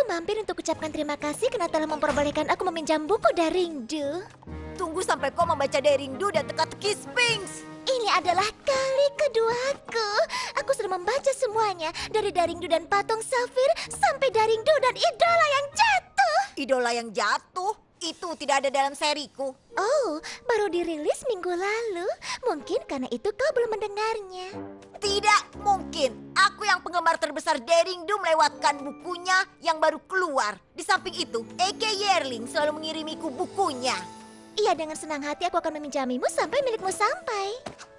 mampir untuk ucapkan terima kasih karena telah memperbolehkan aku meminjam buku Daringdo. Tunggu sampai kau membaca Daringdo dan teka-teki Sphinx. Ini adalah kali keduaku. Aku sudah membaca semuanya, dari Daringdo dan patung safir sampai Daringdo dan idola yang jatuh. Idola yang jatuh? Itu tidak ada dalam seriku. Oh, baru dirilis minggu lalu. Mungkin karena itu kau belum mendengarnya. Tidak mungkin. Aku yang penggemar terbesar Daringdo melewatkan bukunya yang baru keluar. Di samping itu, A.K. Yearling selalu mengirimiku bukunya. Iya, dengan senang hati aku akan meminjamimu sampai milikmu sampai.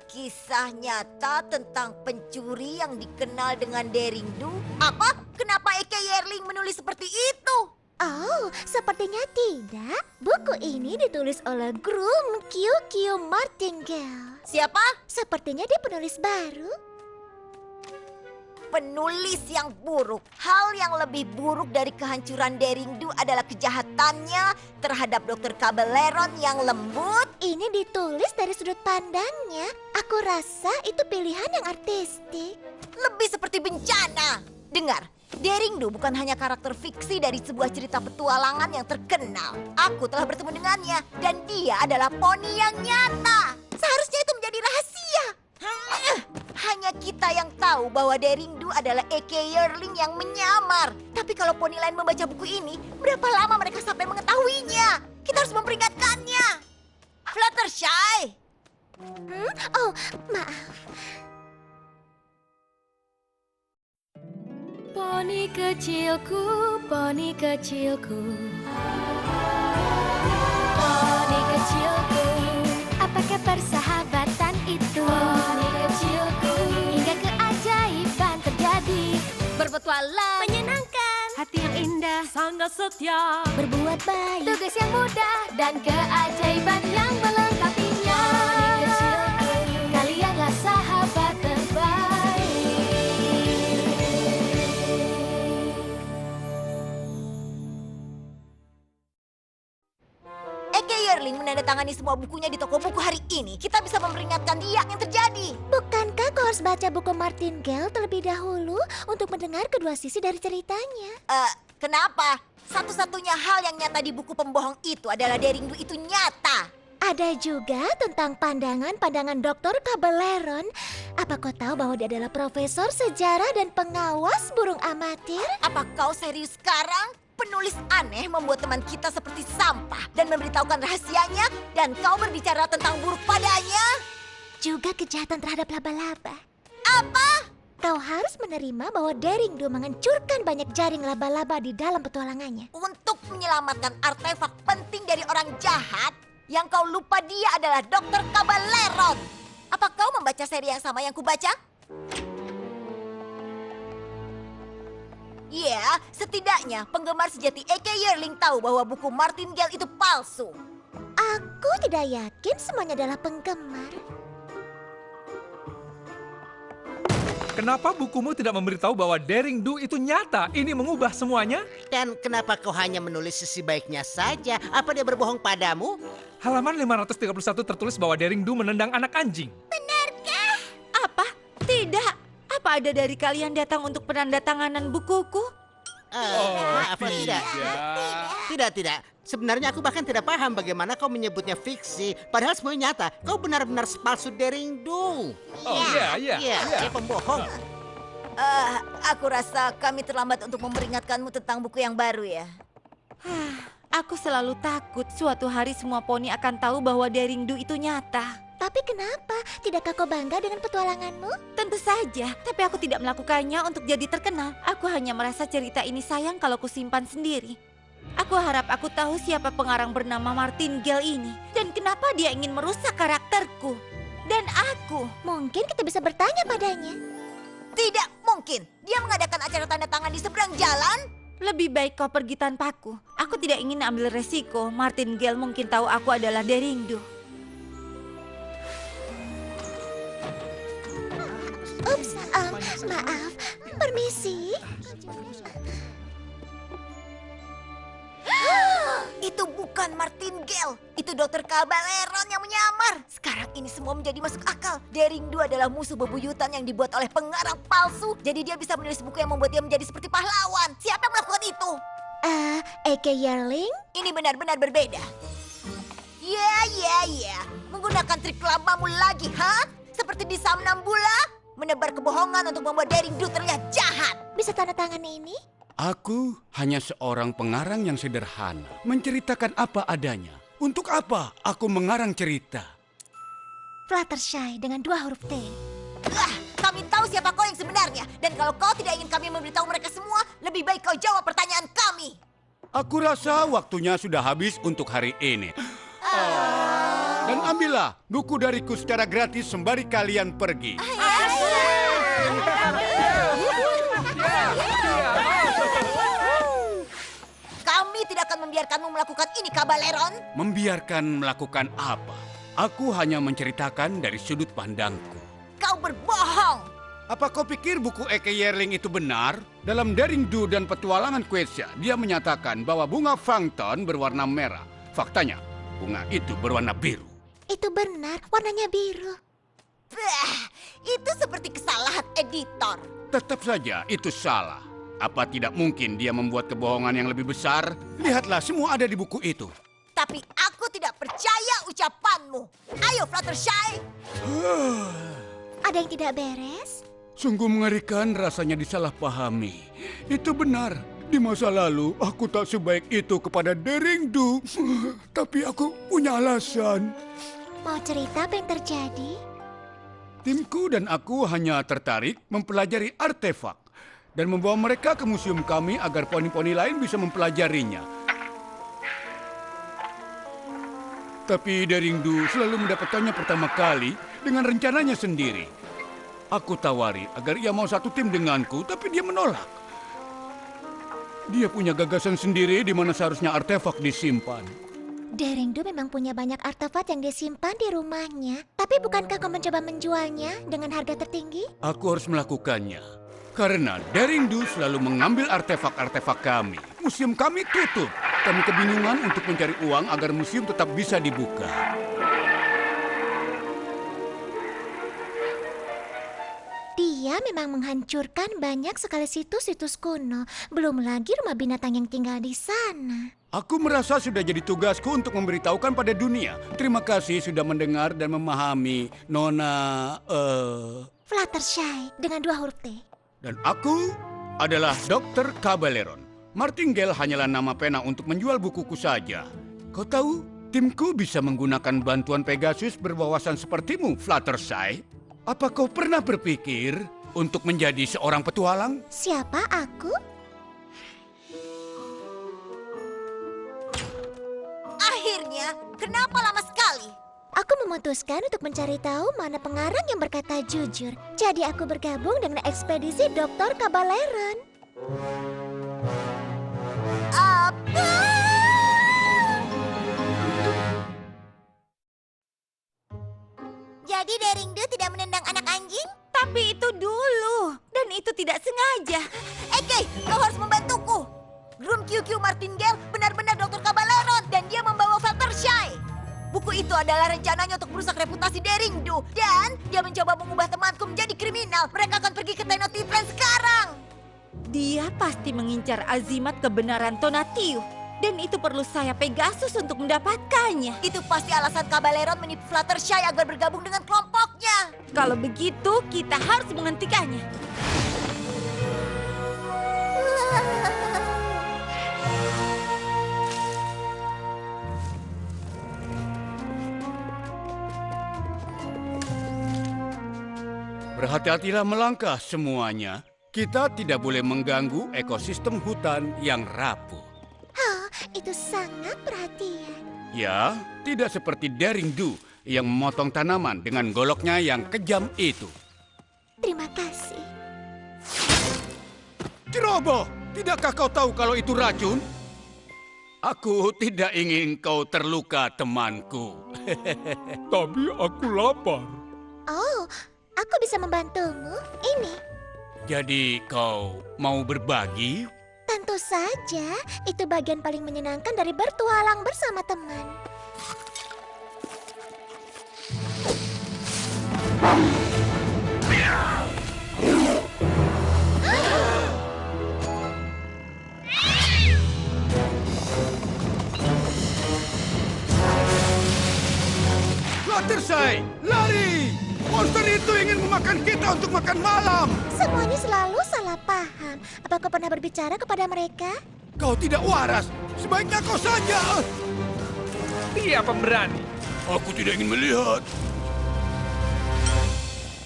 Kisah nyata tentang pencuri yang dikenal dengan Daringdo? Apa? Kenapa A.K. Yearling menulis seperti itu? Oh, sepertinya tidak. Buku ini ditulis oleh Groom Q.Q. Martingale. Siapa? Sepertinya dia penulis baru. Penulis yang buruk. Hal yang lebih buruk dari kehancuran Daringdo adalah kejahatannya terhadap Dr. Cabelleron yang lembut. Ini ditulis dari sudut pandangnya. Aku rasa itu pilihan yang artistik. Lebih seperti bencana. Dengar, Daringdo bukan hanya karakter fiksi dari sebuah cerita petualangan yang terkenal. Aku telah bertemu dengannya dan dia adalah poni yang nyata. Seharusnya itu menjadi rahasia. Hanya kita yang tahu bahwa Daringdo adalah A.K. Yearling yang menyamar. Tapi kalau poni lain membaca buku ini, berapa lama mereka sampai mengetahuinya? Kita harus memperingatkannya. Fluttershy! Oh, maaf. Poni kecilku, poni kecilku. Poni kecilku, apakah persahabatan itu? Poni kecilku, hingga keajaiban terjadi. Berpetualang, menyenangkan, hati yang indah, sangat setia. Berbuat baik, tugas yang mudah, dan keajaiban yang melengkapinya. Poni kecilku, kalianlah sahabat terbaik. A.K. Yearling menandatangani semua bukunya di toko buku hari ini. Kita bisa memperingatkan dia yang terjadi. Bukankah kau harus baca buku Martingale terlebih dahulu untuk mendengar kedua sisi dari ceritanya? Kenapa? Satu-satunya hal yang nyata di buku pembohong itu adalah Daringdo itu nyata. Ada juga tentang pandangan-pandangan Dr. Cabelleron. Apa kau tahu bahwa dia adalah profesor sejarah dan pengawas burung amatir? Apa kau serius sekarang? Penulis aneh membuat teman kita seperti sampah dan memberitahukan rahasianya, dan kau berbicara tentang buruk padanya? Juga kejahatan terhadap laba-laba. Apa? Kau harus menerima bahwa Daringdo menghancurkan banyak jaring laba-laba di dalam petualangannya. Untuk menyelamatkan artefak penting dari orang jahat, yang kau lupa dia adalah Dr. Cabelleron. Apa kau membaca seri yang sama yang kubaca? Ya, setidaknya penggemar sejati A.K. Yearling tahu bahwa buku Martingale itu palsu. Aku tidak yakin semuanya adalah penggemar. Kenapa bukumu tidak memberitahu bahwa Daringdo itu nyata? Ini mengubah semuanya? Dan kenapa kau hanya menulis sisi baiknya saja? Apa dia berbohong padamu? Halaman 531 tertulis bahwa Daringdo menendang anak anjing. Apa? Tidak. Apa ada dari kalian datang untuk penandatanganan bukuku? Apa tidak? Tidak. Sebenarnya aku bahkan tidak paham bagaimana kau menyebutnya fiksi. Padahal semuanya nyata. Kau benar-benar palsu Daringdo. Oh iya. Dia pembohong. Aku rasa kami terlambat untuk memperingatkanmu tentang buku yang baru ya. Aku selalu takut suatu hari semua poni akan tahu bahwa Daringdo itu nyata. Tapi kenapa? Tidakkah kau bangga dengan petualanganmu? Tentu saja, tapi aku tidak melakukannya untuk jadi terkenal. Aku hanya merasa cerita ini sayang kalau kusimpan sendiri. Aku harap aku tahu siapa pengarang bernama Martingale ini. Dan kenapa dia ingin merusak karakterku. Dan aku. Mungkin kita bisa bertanya padanya. Tidak mungkin. Dia mengadakan acara tanda tangan di seberang jalan. Lebih baik kau pergi tanpaku. Aku tidak ingin ambil resiko. Martingale mungkin tahu aku adalah Daringdo. Ups, maaf. Permisi. Itu bukan Martingale. Itu Dr. Cabelleron yang menyamar. Sekarang ini semua menjadi masuk akal. Daringdo adalah musuh bebuyutan yang dibuat oleh pengarang palsu. Jadi dia bisa menulis buku yang membuat dia menjadi seperti pahlawan. Siapa yang melakukan itu? Eke Yearling? Ini benar-benar berbeda. Ya. Menggunakan trik lamamu lagi, ha? Seperti di Samnambula? Menebar kebohongan untuk membuat Daring Do terlihat jahat. Bisa tanda tangan ini? Aku hanya seorang pengarang yang sederhana, menceritakan apa adanya. Untuk apa aku mengarang cerita? Fluttershy dengan 2 huruf T. Kami tahu siapa kau yang sebenarnya. Dan kalau kau tidak ingin kami memberitahu mereka semua, lebih baik kau jawab pertanyaan kami. Aku rasa waktunya sudah habis untuk hari ini. Dan ambillah buku dariku secara gratis sembari kalian pergi. Kami tidak akan membiarkanmu melakukan ini, Kabaleron. Membiarkan melakukan apa? Aku hanya menceritakan dari sudut pandangku. Kau berbohong. Apa kau pikir buku Eke Yearling itu benar? Dalam Daring Do dan Petualangan Quetzia, dia menyatakan bahwa bunga plankton berwarna merah. Faktanya, bunga itu berwarna biru. Itu benar, warnanya biru. Bah, itu seperti kesalahan editor. Tetap saja itu salah. Apa tidak mungkin dia membuat kebohongan yang lebih besar? Lihatlah, semua ada di buku itu. Tapi aku tidak percaya ucapanmu. Ayo, Fluttershy. Ada yang tidak beres? Sungguh mengerikan rasanya disalahpahami. Itu benar. Di masa lalu, aku tak sebaik itu kepada Daring Do. Tapi aku punya alasan. Mau cerita apa yang terjadi? Timku dan aku hanya tertarik mempelajari artefak dan membawa mereka ke museum kami agar poni-poni lain bisa mempelajarinya. Tapi Daring Do selalu mendapatkannya pertama kali dengan rencananya sendiri. Aku tawari agar ia mau satu tim denganku, tapi dia menolak. Dia punya gagasan sendiri di mana seharusnya artefak disimpan. Daring Do memang punya banyak artefak yang disimpan di rumahnya. Tapi bukankah kau mencoba menjualnya dengan harga tertinggi? Aku harus melakukannya. Karena Daring Do selalu mengambil artefak-artefak kami. Museum kami tutup. Kami kebingungan untuk mencari uang agar museum tetap bisa dibuka. Dia memang menghancurkan banyak sekali situs-situs kuno. Belum lagi rumah binatang yang tinggal di sana. Aku merasa sudah jadi tugasku untuk memberitahukan pada dunia. Terima kasih sudah mendengar dan memahami, Nona... Fluttershy dengan 2 huruf T. Dan aku adalah Dr. Kabaleron. Martingale hanyalah nama pena untuk menjual bukuku saja. Kau tahu, timku bisa menggunakan bantuan Pegasus berwawasan sepertimu, Fluttershy. Apa kau pernah berpikir untuk menjadi seorang petualang? Siapa aku? Akhirnya, kenapa lama sekali? Aku memutuskan untuk mencari tahu mana pengarang yang berkata jujur. Jadi aku bergabung dengan ekspedisi Dr. Kabaleron. Apa? Jadi Daring Do tidak menendang anak anjing? Tapi itu dulu, dan itu tidak sengaja. Eke, kau harus membantuku. Groom QQ Martingale benar-benar Dr. Kabaleron dan dia membawa Fluttershy. Buku itu adalah rencananya untuk merusak reputasi Daring Do. Dan dia mencoba mengubah temanku menjadi kriminal. Mereka akan pergi ke Tenochtitlan sekarang. Dia pasti mengincar azimat kebenaran Tonatiuh. Dan itu perlu saya Pegasus untuk mendapatkannya. Itu pasti alasan Kabaleron menipu Fluttershy agar bergabung dengan kelompoknya. Kalau begitu, kita harus menghentikannya. Berhati-hatilah melangkah semuanya. Kita tidak boleh mengganggu ekosistem hutan yang rapuh. Itu sangat perhatian. Ya, tidak seperti Daring Do yang memotong tanaman dengan goloknya yang kejam itu. Terima kasih. Ceroboh, tidakkah kau tahu kalau itu racun? Aku tidak ingin kau terluka, temanku. Tapi aku lapar. Oh, aku bisa membantumu. Ini. Jadi kau mau berbagi? Tentu saja, itu bagian paling menyenangkan dari bertualang bersama teman. Fluttershy, lari! Monster itu ingin memakan kita untuk makan malam. Semuanya selalu salah paham. Apa kau pernah berbicara kepada mereka? Kau tidak waras. Sebaiknya kau saja. Dia pemberani. Aku tidak ingin melihat.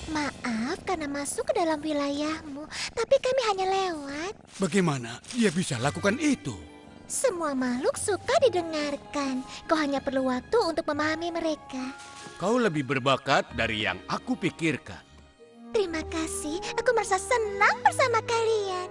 Maaf karena masuk ke dalam wilayahmu, tapi kami hanya lewat. Bagaimana dia bisa lakukan itu? Semua makhluk suka didengarkan. Kau hanya perlu waktu untuk memahami mereka. Kau lebih berbakat dari yang aku pikirkan. Terima kasih, aku merasa senang bersama kalian.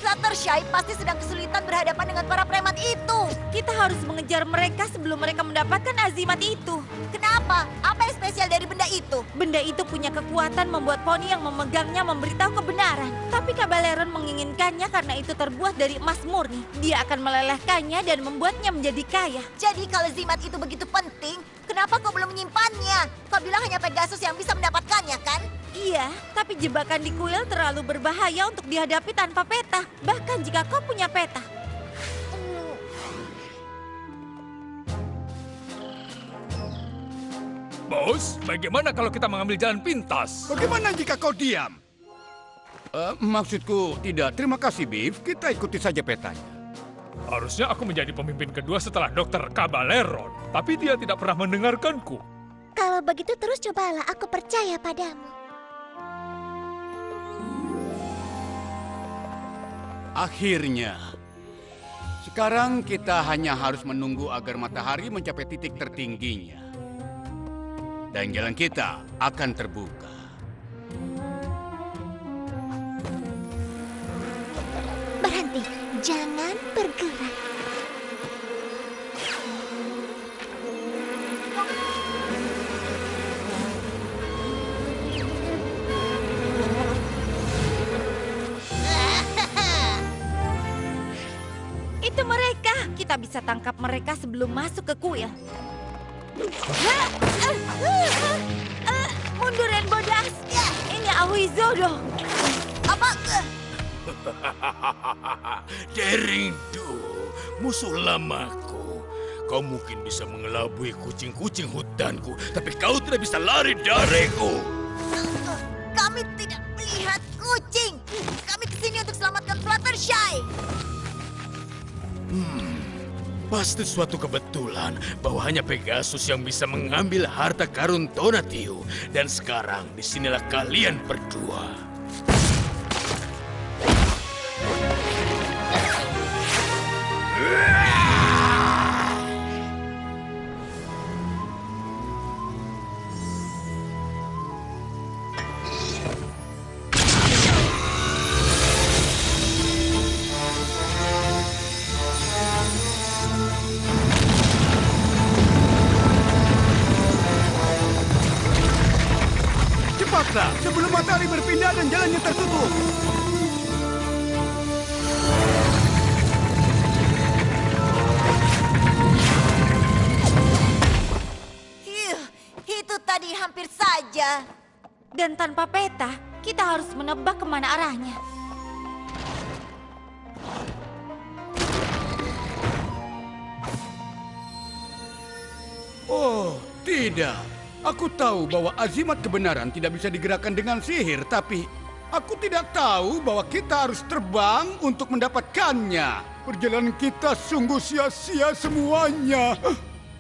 Fluttershy pasti sedang kesulitan berhadapan dengan para preman itu. Kita harus mengejar mereka sebelum mereka mendapatkan azimat itu. Kenapa? Apa yang spesial dari benda itu? Benda itu punya kekuatan membuat poni yang memegangnya memberitahu kebenaran. Tapi Kabaleron menginginkannya karena itu terbuat dari emas murni. Dia akan melelehkannya dan membuatnya menjadi kaya. Jadi kalau zimat itu begitu penting, kenapa kau belum menyimpannya? Kau bilang hanya Pegasus yang bisa mendapatkannya, kan? Iya, tapi jebakan di kuil terlalu berbahaya untuk dihadapi tanpa peta. Bahkan jika kau punya peta. Bos, bagaimana kalau kita mengambil jalan pintas? Bagaimana jika kau diam? Maksudku tidak. Terima kasih, Beef. Kita ikuti saja petanya. Harusnya aku menjadi pemimpin kedua setelah Dr. Kabaleron. Tapi dia tidak pernah mendengarkanku. Kalau begitu terus cobalah, aku percaya padamu. Akhirnya. Sekarang kita hanya harus menunggu agar matahari mencapai titik tertingginya. Dan jalan kita akan terbuka. Berhenti, jangan bergerak. Itu mereka. Kita bisa tangkap mereka sebelum masuk ke kuil. Mundur Rainbow Dash. Ini Ahuizodo. Apa? Deringdu, musuh lamaku. Kau mungkin bisa mengelabui kucing-kucing hutanku, tapi kau tidak bisa lari dariku. Kami tidak melihat kucing. Kami kesini untuk selamatkan Fluttershy. Pasti suatu kebetulan bahwa hanya Pegasus yang bisa mengambil harta karun Tonatiuh. Dan sekarang disinilah kalian berdua. Cepatlah, sebelum matahari berpindah dan jalannya tertutup. Itu tadi hampir saja. Dan tanpa peta, kita harus menebak kemana arahnya. Oh, tidak. Aku tahu bahwa azimat kebenaran tidak bisa digerakkan dengan sihir, tapi aku tidak tahu bahwa kita harus terbang untuk mendapatkannya. Perjalanan kita sungguh sia-sia semuanya.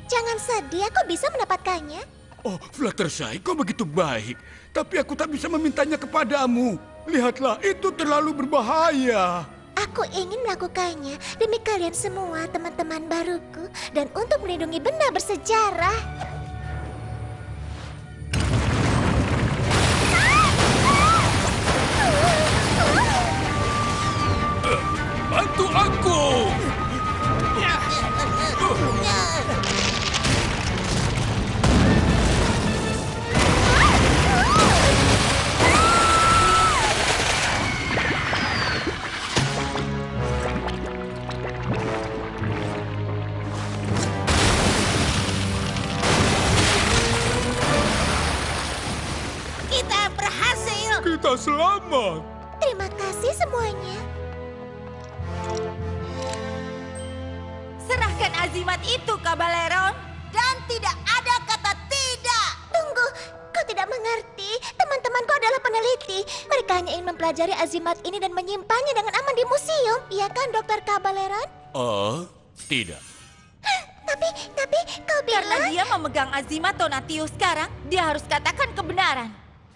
Jangan sedih, aku bisa mendapatkannya. Oh, Fluttershy, kau begitu baik. Tapi aku tak bisa memintanya kepadamu. Lihatlah, itu terlalu berbahaya. Aku ingin melakukannya demi kalian semua, teman-teman baruku, dan untuk melindungi benda bersejarah. Bantu aku! Kita berhasil. Kita selamat! Terima kasih semuanya. Serahkan azimat itu, Kabaleron. Dan tidak ada kata tidak. mempelajari azimat ini dan menyimpannya dengan aman di museum. Iya kan, Dr. Cabaleron? Oh, tidak. Tapi kau Karena bilang... dia memegang azimat Tonatiuh sekarang, dia harus katakan kebenaran.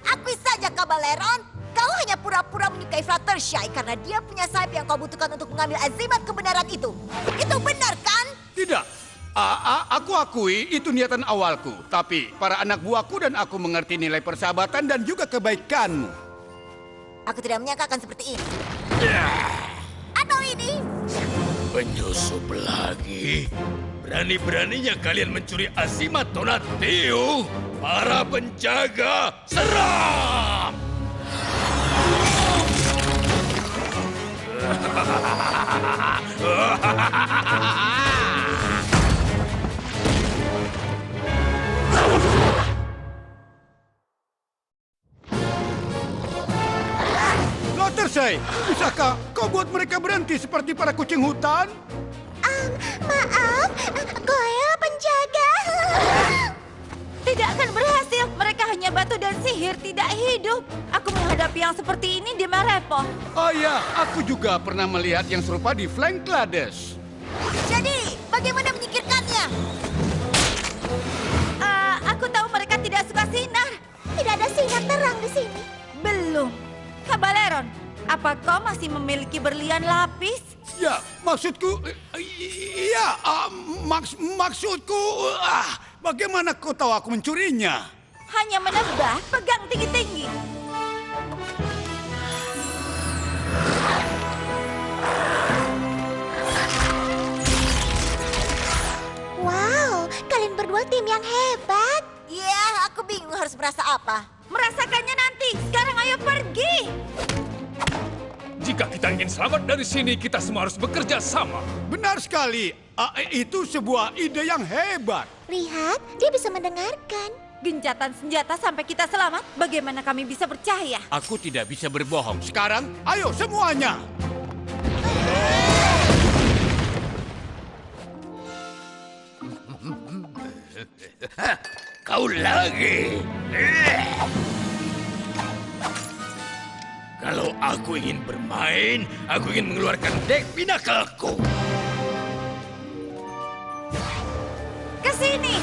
Akui saja, Cabaleron. Kau hanya pura-pura menyukai Fluttershy karena dia punya sayap yang kau butuhkan untuk mengambil azimat kebenaran itu. Itu benar, kan? Tidak. Aku akui itu niatan awalku. Tapi para anak buahku dan aku mengerti nilai persahabatan dan juga kebaikanmu. Aku tidak menyangka akan seperti ini. Atau ini? Penyusup lagi. Berani-beraninya kalian mencuri azimat Tonatiuh. Para penjaga, serang! Fluttershy, bisakah kau buat mereka berhenti seperti para kucing hutan? Maaf, Goyle penjaga. Tidak akan berhasil. Mereka hanya batu dan sihir, tidak hidup. Aku menghadapi yang seperti ini di Marepo. Oh ya, aku juga pernah melihat yang serupa di Flanklades. Jadi, bagaimana menyingkirkannya? Aku tahu mereka tidak suka sinar. Tidak ada sinar terang di sini. Belum. Cabaleron, apa kau masih memiliki berlian lapis? Ya, maksudku, iya, maksudku, bagaimana kau tahu aku mencurinya? Hanya menebak, pegang tinggi-tinggi. Wow, kalian berdua tim yang hebat. Ya, aku bingung harus merasa apa. Merasakannya nanti. Sekarang ayo pergi. Jika kita ingin selamat dari sini, kita semua harus bekerja sama. Benar sekali, itu sebuah ide yang hebat. Lihat, dia bisa mendengarkan. Gencatan senjata sampai kita selamat. Bagaimana kami bisa percaya? Aku tidak bisa berbohong. Sekarang, ayo semuanya. Kau lagi. Kalau aku ingin bermain, aku ingin mengeluarkan dek pinakalku. Ke sini.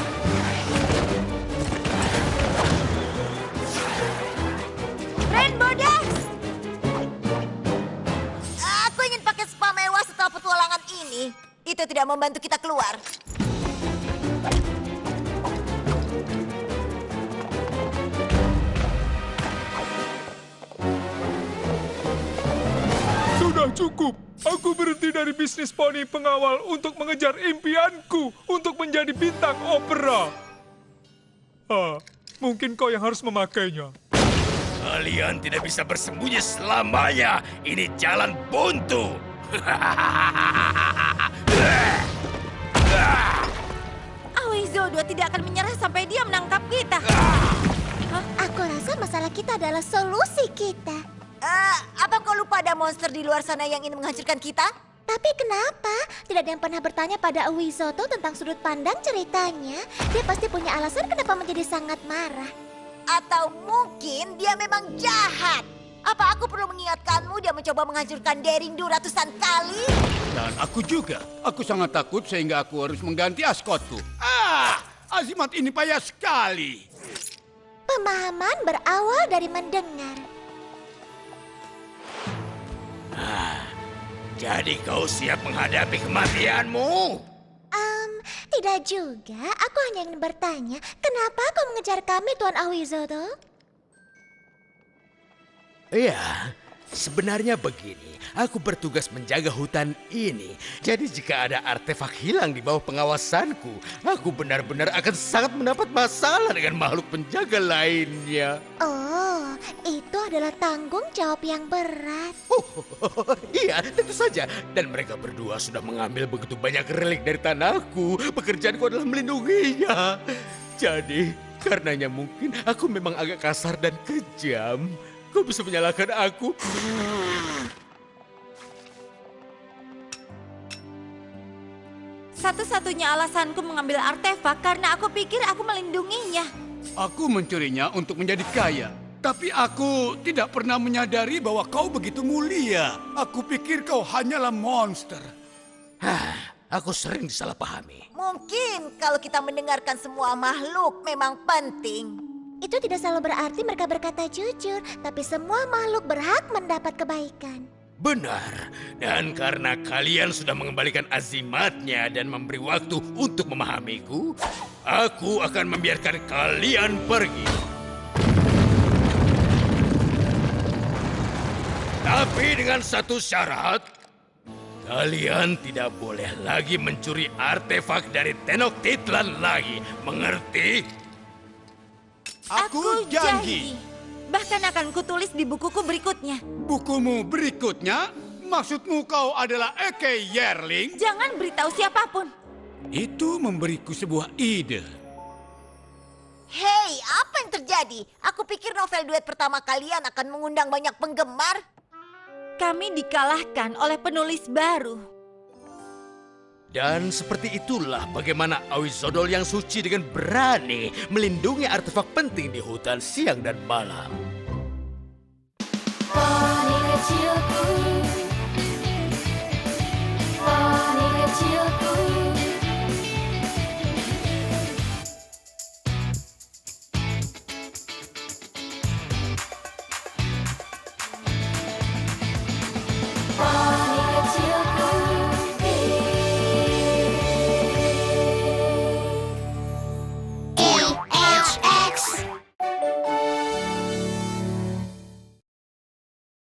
Rainbow Dash. Aku ingin pakai spa mewah setelah petualangan ini. Itu tidak membantu kita keluar. Sudah cukup. Aku berhenti dari bisnis poni pengawal untuk mengejar impianku untuk menjadi bintang opera. Mungkin kau yang harus memakainya. Kalian tidak bisa bersembunyi selamanya. Ini jalan buntu. Awizodo tidak akan menyerah sampai dia menangkap kita. Aku rasa masalah kita adalah solusi kita. Apa kau lupa ada monster di luar sana yang ingin menghancurkan kita? Tapi kenapa? Tidak ada yang pernah bertanya pada Awizoto tentang sudut pandang ceritanya. Dia pasti punya alasan kenapa menjadi sangat marah. Atau mungkin dia memang jahat? Apa aku perlu mengingatkanmu dia mencoba menghancurkan Daringdo ratusan kali? Dan aku juga. Aku sangat takut sehingga aku harus mengganti askotku. Azimat ini payah sekali. Pemahaman berawal dari mendengar. Jadi kau siap menghadapi kematianmu? Tidak juga. Aku hanya ingin bertanya, kenapa kau mengejar kami, Tuan Awizoto? Iya, sebenarnya begini. Aku bertugas menjaga hutan ini. Jadi jika ada artefak hilang di bawah pengawasanku, aku benar-benar akan sangat mendapat masalah dengan makhluk penjaga lainnya. Oh, itu adalah tanggung jawab yang berat. Iya, tentu saja. Dan mereka berdua sudah mengambil begitu banyak relik dari tanahku. Pekerjaanku adalah melindunginya. Jadi, karenanya mungkin aku memang agak kasar dan kejam. Kau bisa menyalahkan aku. Satu-satunya alasanku mengambil artefak karena aku pikir aku melindunginya. Aku mencurinya untuk menjadi kaya. Tapi aku tidak pernah menyadari bahwa kau begitu mulia. Aku pikir kau hanyalah monster. Aku sering disalahpahami. Mungkin kalau kita mendengarkan semua makhluk memang penting. Itu tidak selalu berarti mereka berkata jujur, tapi semua makhluk berhak mendapat kebaikan. Benar, dan karena kalian sudah mengembalikan azimatnya dan memberi waktu untuk memahamiku, aku akan membiarkan kalian pergi. Tapi dengan satu syarat, kalian tidak boleh lagi mencuri artefak dari Tenochtitlan lagi, mengerti? Aku janji. Bahkan akan kutulis di bukuku berikutnya. Bukumu berikutnya? Maksudmu kau adalah Eke Yerling? Jangan beritahu siapapun. Itu memberiku sebuah ide. Hei, apa yang terjadi? Aku pikir novel duet pertama kalian akan mengundang banyak penggemar. Kami dikalahkan oleh penulis baru. Dan seperti itulah bagaimana Awizodol yang suci dengan berani melindungi artefak penting di hutan siang dan malam. Poni kecilku, poni kecilku.